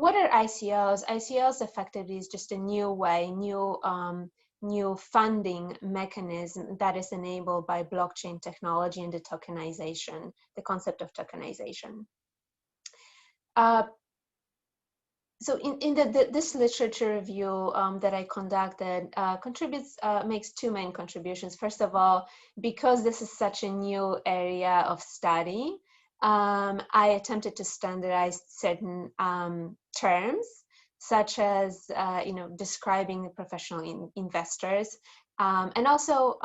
what are ICOs? ICOs effectively is just a new way, new funding mechanism that is enabled by blockchain technology and the tokenization, the concept of tokenization. So in this literature review that I conducted makes two main contributions. First of all, because this is such a new area of study, I attempted to standardize certain terms, such as describing professional investors, and also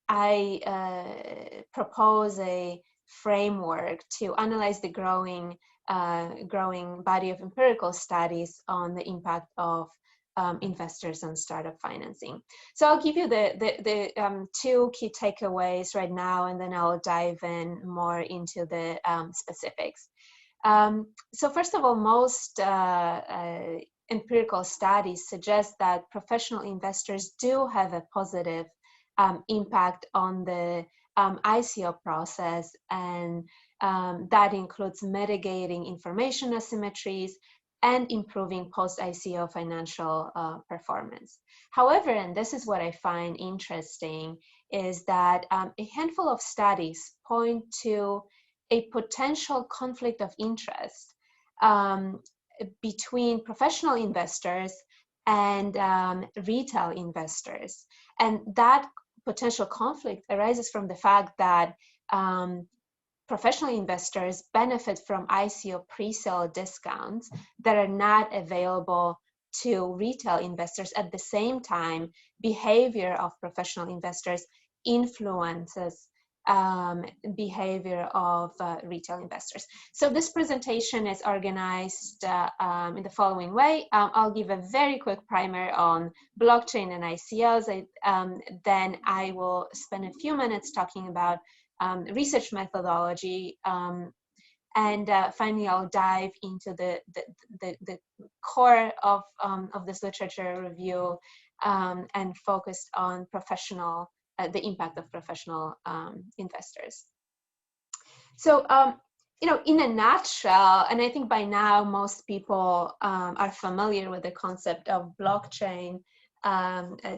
I propose a framework to analyze the growing body of empirical studies on the impact of investors on startup financing. So I'll give you the two key takeaways right now, and then I'll dive in more into the specifics. So first of all, most empirical studies suggest that professional investors do have a positive impact on the ICO process, and that includes mitigating information asymmetries and improving post-ICO financial performance. However, and this is what I find interesting, is that a handful of studies point to a potential conflict of interest between professional investors and retail investors. And that potential conflict arises from the fact that professional investors benefit from ICO pre-sale discounts that are not available to retail investors. At the same time, behavior of professional investors influences behavior of retail investors. So this presentation is organized in the following way. I'll give a very quick primer on blockchain and ICOs. Then I will spend a few minutes talking about research methodology, and finally I'll dive into the core of this literature review and focus on the impact of professional investors. So, in a nutshell, and I think by now most people are familiar with the concept of blockchain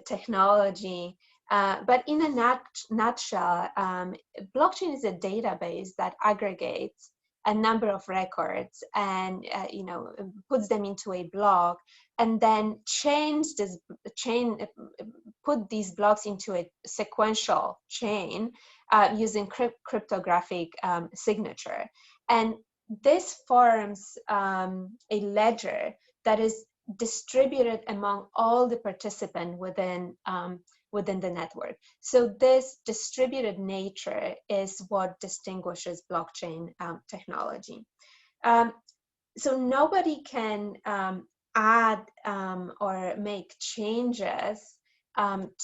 technology, but in a nutshell, blockchain is a database that aggregates a number of records and puts them into a block, and then put these blocks into a sequential chain using cryptographic signature. And this forms a ledger that is distributed among all the participants within the network. So this distributed nature is what distinguishes blockchain technology. So nobody can add or make changes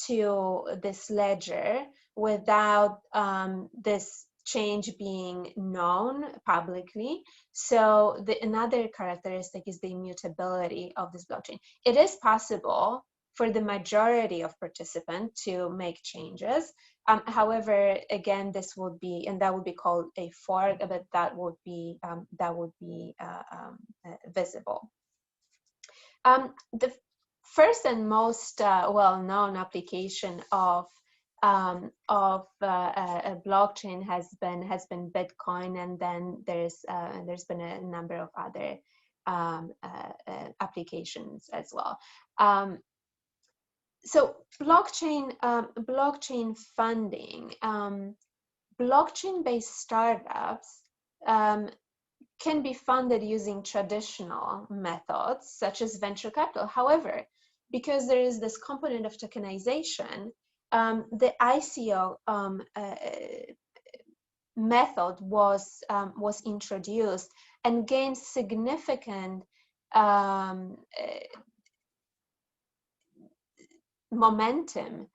to this ledger without this change being known publicly. So another characteristic is the immutability of this blockchain. It is possible for the majority of participants to make changes. However, again, this would be, and that would be called a fork, but that would be visible. The first and most well-known application of a blockchain has been Bitcoin, and then there's been a number of other applications as well. So blockchain funding, blockchain-based startups can be funded using traditional methods such as venture capital. However, because there is this component of tokenization, the ICO method was introduced and gained significant momentum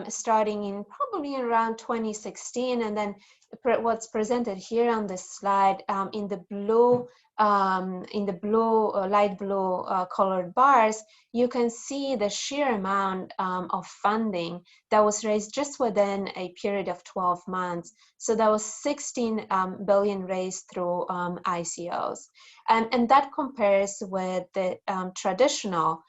starting in probably around 2016, and then what's presented here on this slide in the blue light blue colored bars, you can see the sheer amount of funding that was raised just within a period of 12 months. So that was 16 billion raised through ICOs. And that compares with the traditional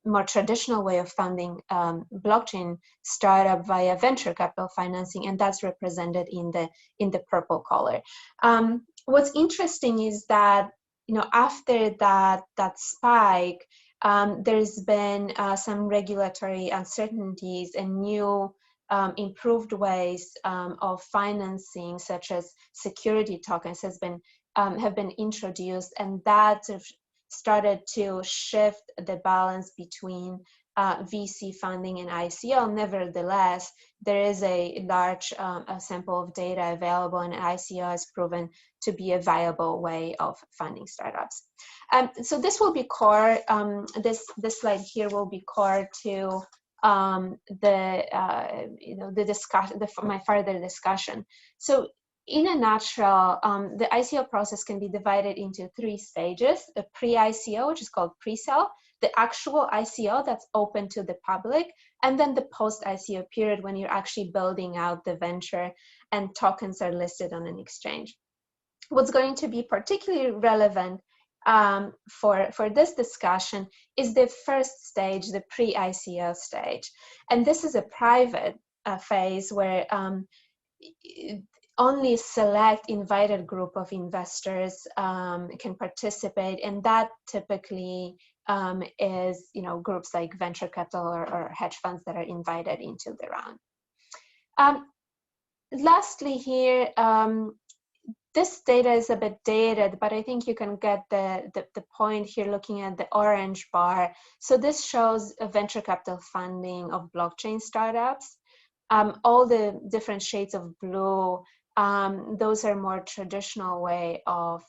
more traditional way of funding blockchain startup via venture capital financing, and that's represented in the purple color. What's interesting is that, you know, after that spike, there's been some regulatory uncertainties and new improved ways of financing, such as security tokens, have been introduced, and that sort of started to shift the balance between VC funding and ICO. Nevertheless, there is a large sample of data available, and ICO has proven to be a viable way of funding startups. So this will be core. This slide here will be core to my further discussion. So, in a nutshell, the ICO process can be divided into 3 stages: the pre-ICO, which is called pre-sale, the actual ICO that's open to the public, and then the post-ICO period when you're actually building out the venture and tokens are listed on an exchange. What's going to be particularly relevant for this discussion is the first stage, the pre-ICO stage. And this is a private phase where only a select invited group of investors can participate, and that typically is, you know, groups like venture capital or hedge funds that are invited into the round. Lastly here, this data is a bit dated, but I think you can get the point here looking at the orange bar. So this shows a venture capital funding of blockchain startups. All the different shades of blue, those are more traditional way of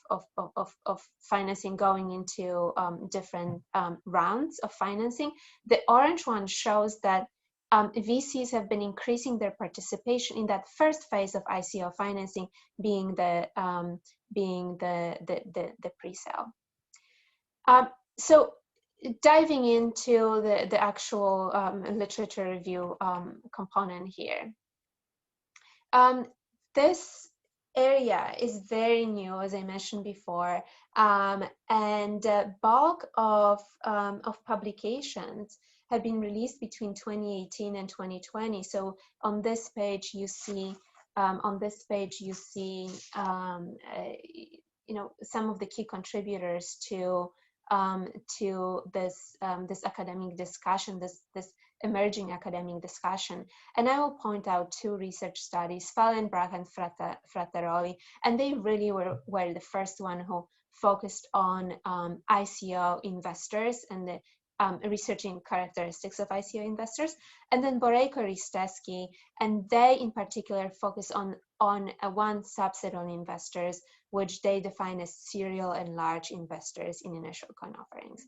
financing, going into different rounds of financing. The orange one shows that VCs have been increasing their participation in that first phase of ICO financing, being the pre-sale. So diving into the actual literature review component here. This area is very new, as I mentioned before, and bulk of publications have been released between 2018 and 2020. So on this page, you see you know, some of the key contributors to this academic discussion, this emerging academic discussion. And I will point out 2 research studies, Fallenbach and Frateroli, and they really were the first one who focused on ICO investors and the researching characteristics of ICO investors, and then Borejko-Risteski, and they in particular focus on one subset of investors, which they define as serial and large investors in initial coin offerings.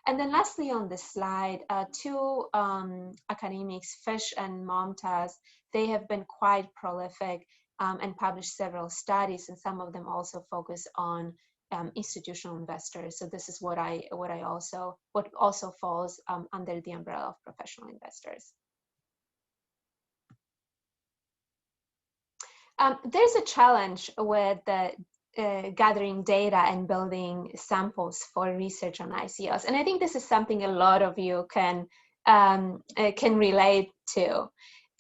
And then lastly on this slide, 2 academics, Fish and Momtaz, they have been quite prolific and published several studies, and some of them also focus on institutional investors. So this is what also falls under the umbrella of professional investors. There's a challenge with gathering data and building samples for research on ICOs, and I think this is something a lot of you can relate to.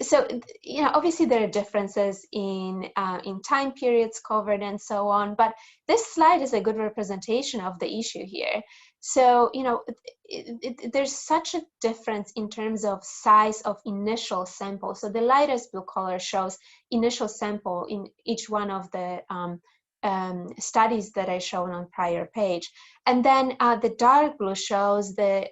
So, you know, obviously there are differences in time periods covered and so on, but this slide is a good representation of the issue here. So, you know, there's such a difference in terms of size of initial sample. So the lightest blue color shows initial sample in each one of the studies that I shown on prior page. And then the dark blue shows the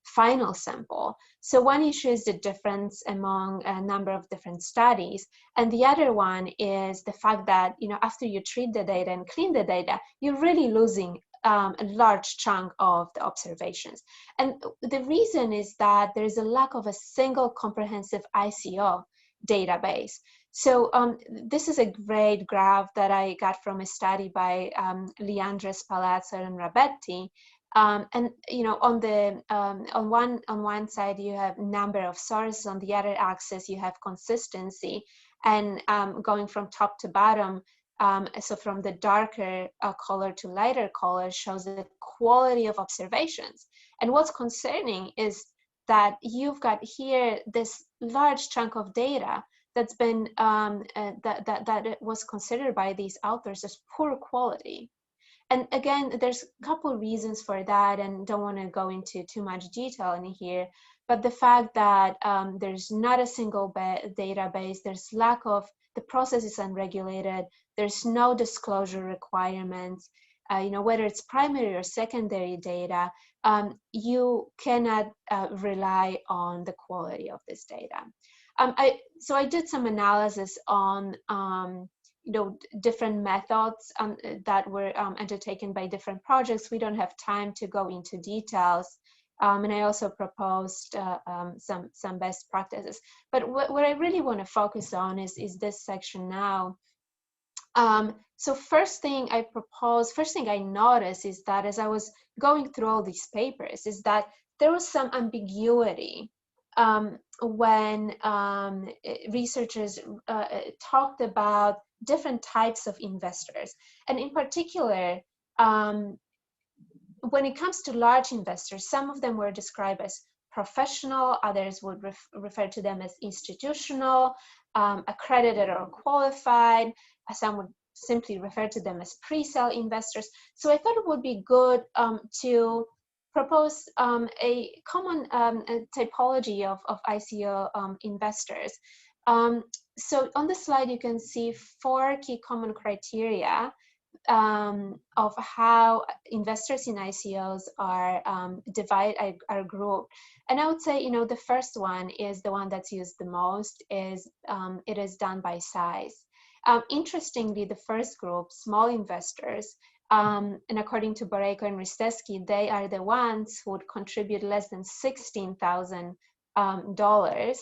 final sample. So one issue is the difference among a number of different studies. And the other one is the fact that, you know, after you treat the data and clean the data, you're really losing a large chunk of the observations. And the reason is that there is a lack of a single comprehensive ICO database. So this is a great graph that I got from a study by Leandres, Palazzo, and Rabetti. And on the on one side you have number of sources, on the other axis you have consistency, and going from top to bottom. So from the darker color to lighter color shows the quality of observations. And what's concerning is that you've got here this large chunk of data that's been that it was considered by these authors as poor quality. And again, there's a couple reasons for that, and don't want to go into too much detail in here. But the fact that there's not a single database, there's lack of, the process is unregulated, there's no disclosure requirements, whether it's primary or secondary data, you cannot rely on the quality of this data. So I did some analysis on different methods that were undertaken by different projects. We don't have time to go into details. And I also proposed some best practices. But what I really want to focus on is this section now. So first thing I noticed is that as I was going through all these papers, is that there was some ambiguity when researchers talked about different types of investors. And in particular, when it comes to large investors, some of them were described as professional, others would refer to them as institutional, accredited or qualified, some would simply refer to them as pre-sale investors. So I thought it would be good to propose a common typology of ICO investors. So on the slide, you can see 4 key common criteria of how investors in ICOs are are grouped. And I would say, the first one is the one that's used the most, is it is done by size. Interestingly, the first group, small investors, and according to Borejko and Ristevsky, they are the ones who would contribute less than $16,000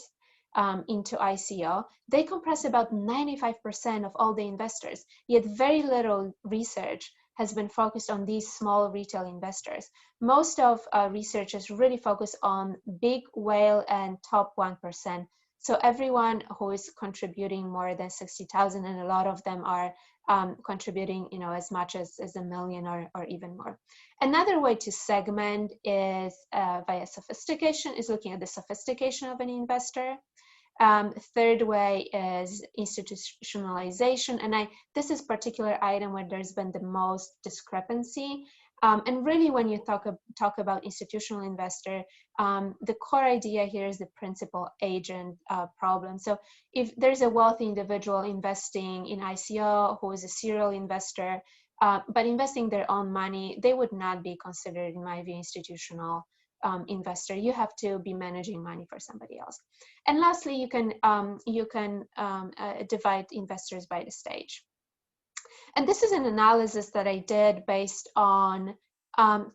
into ICO. They comprise about 95% of all the investors, yet very little research has been focused on these small retail investors. Most of researchers really focus on big whale and top 1%. So everyone who is contributing more than 60,000, and a lot of them are contributing, as much as $1 million or even more. Another way to segment is via sophistication, is looking at the sophistication of an investor. Third way is institutionalization, and this is particular item where there's been the most discrepancy. And really, when you talk about institutional investor, the core idea here is the principal agent problem. So if there's a wealthy individual investing in ICO who is a serial investor, but investing their own money, they would not be considered, in my view, institutional investor. You have to be managing money for somebody else. And lastly, you can divide investors by the stage. And this is an analysis that I did based on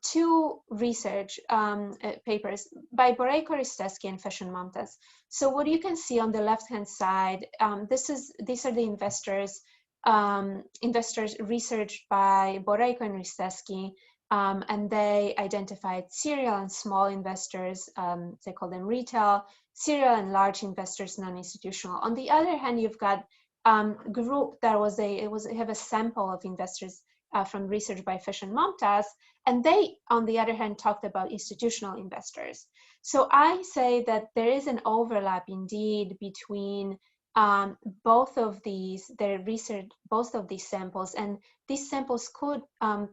2 research papers by Borejko, Ristevsky, and Fish and Montes. So what you can see on the left-hand side, these are the investors researched by Borejko and Ristevsky, and they identified serial and small investors, they call them retail, serial and large investors, non-institutional. On the other hand, you've got group that have a sample of investors from research by Fish and Montes, and they, on the other hand, talked about institutional investors. So I say that there is an overlap indeed between both of these samples, and these samples could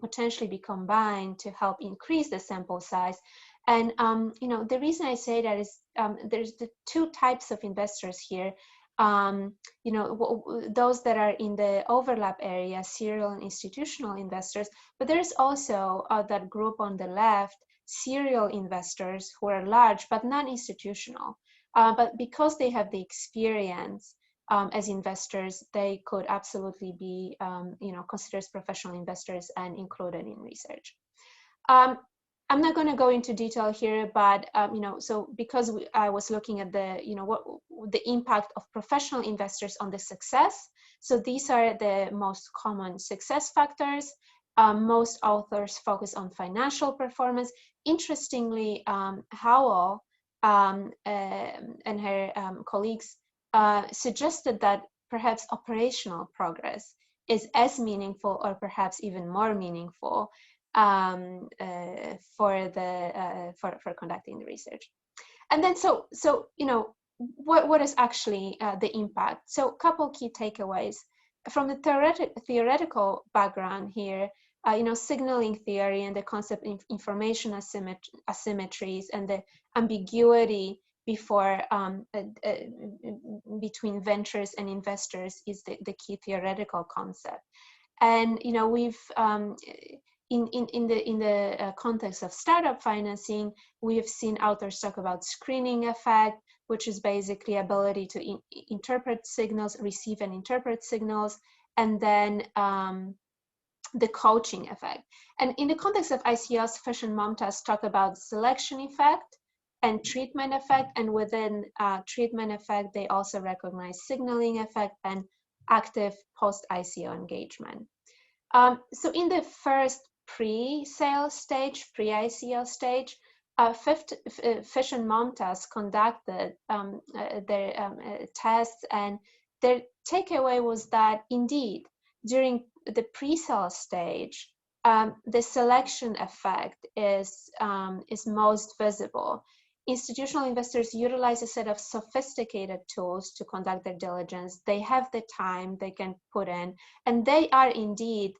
potentially be combined to help increase the sample size. And the reason I say that is there's the 2 types of investors here. Those that are in the overlap area, serial and institutional investors, but there's also that group on the left, serial investors who are large but non-institutional. But because they have the experience as investors, they could absolutely be considered as professional investors and included in research. I'm not going to go into detail here, but you know, so because I was looking at the, you know, what the impact of professional investors on the success. So these are the most common success factors. Most authors focus on financial performance. Interestingly, Howell and her colleagues suggested that perhaps operational progress is as meaningful, or perhaps even more meaningful, for conducting the research. And then so you know, what is actually the impact? So a couple key takeaways from the theoretical background here. You know, signaling theory and the concept of information asymmetries and the ambiguity between ventures and investors is the key theoretical concept. And you know, we've in the context of startup financing, we have seen authors talk about screening effect, which is basically ability to interpret signals, receive and interpret signals, and then the coaching effect. And in the context of ICLs, Fish and Momtaz talk about selection effect and treatment effect, and within treatment effect, they also recognize signaling effect and active post-ICO engagement. So in the first pre-sale stage, pre-ICO stage, Fish and Momtaz conducted their tests, and their takeaway was that indeed, during the pre-sale stage, the selection effect is most visible. Institutional investors utilize a set of sophisticated tools to conduct their diligence. They have the time they can put in, and they are indeed